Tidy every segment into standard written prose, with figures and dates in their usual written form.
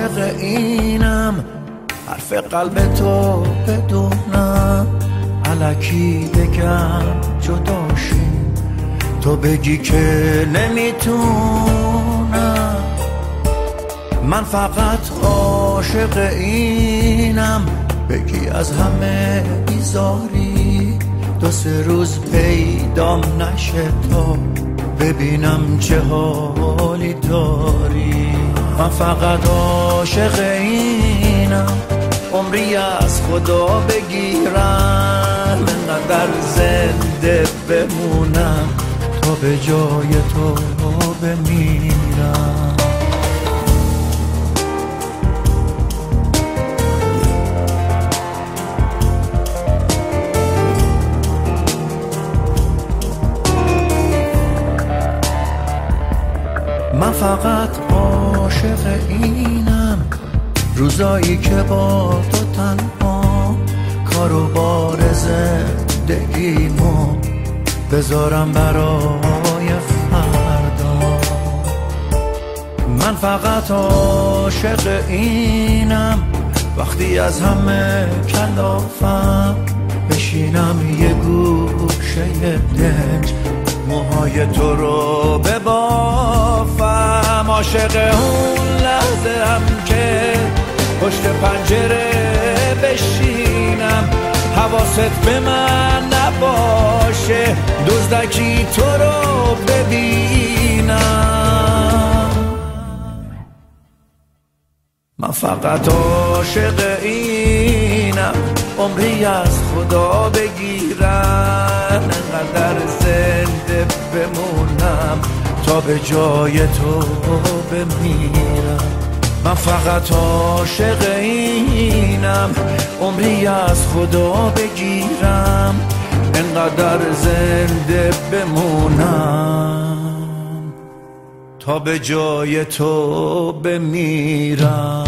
عاشق اینم، حرف قلب تو بدونم، الکی بگم جداشیم، تو بگی که نمیتونم. من فقط عاشق اینم، بگی از همه بیزاری، دو سه روز پیدام نشه تا ببینم چه حالی داری. من فقط عاشق اینم، عمری از خدا بگیرم، انقدر زنده بمونم تا به جای تو بمیرم. من فقط عاشق اینم، روزایی که با تو تنها، کار و بار زندگیمو بذارم برای فردا. من فقط عاشق اینم، وقتی از همه کلافم بشینم یه گوشه دنج، موهای تو رو ببافم. عاشق اون لحظه هم که پشت پنجره بشینم، حواست به من نباشه، دزدکی تو رو ببینم. من فقط عاشق اینم، عمری از خدا بگیرم، انقدر زنده بمونم تا به جای تو بمیرم. من فقط عاشق اینم، عمری از خدا بگیرم، انقدر زنده بمونم تا به جای تو بمیرم.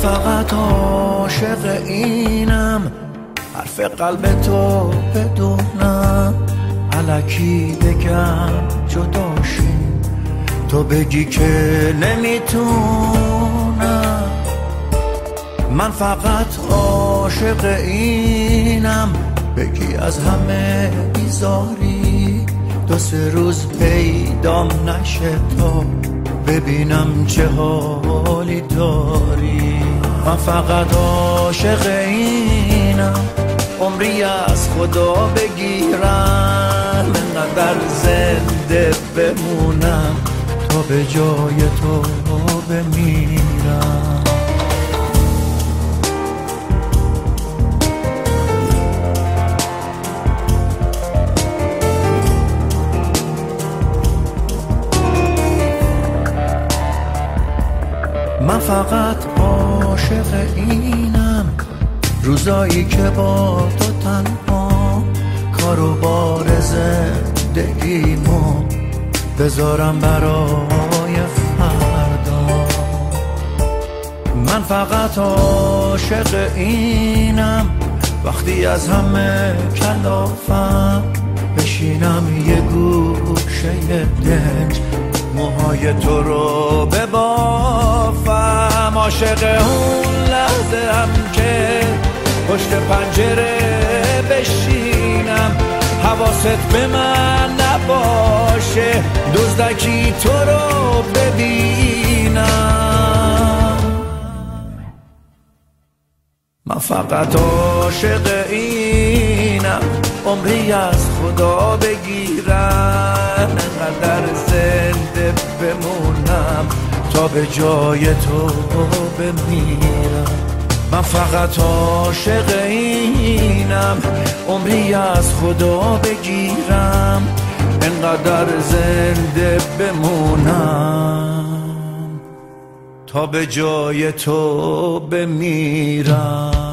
فقط عاشق اینم، حرف قلب تو بدونم، الکی بگم جداشیم، تو بگی که نمیتونم. من فقط عاشق اینم، بگی از همه بیزاری، دو سه روز پیدام نشه تا ببینم چه حالی داری. من فقط عاشق اینم، عمری از خدا بگیرم، انقدر زنده بمونم تا به جای تو بمیرم. من فقط عاشق اینم، روزایی که با تو تنها، کار و بار زندگیمو بذارم برای فردا. من فقط عاشق اینم، وقتی از همه کلافم بشینم یه گوشه دنج، موهای تو رو ببافم. عاشق اون لحظه هم که پشت پنجره بشینم، حواست به من نباشه، دزدکی تو رو ببینم. من فقط عاشق اینم، عمری از خدا بگیرم، انقدر زنده بمونم تا به جای تو بمیرم. من فقط عاشق اینم عمری از خدا بگیرم انقدر زنده بمونم تا به جای تو بمیرم.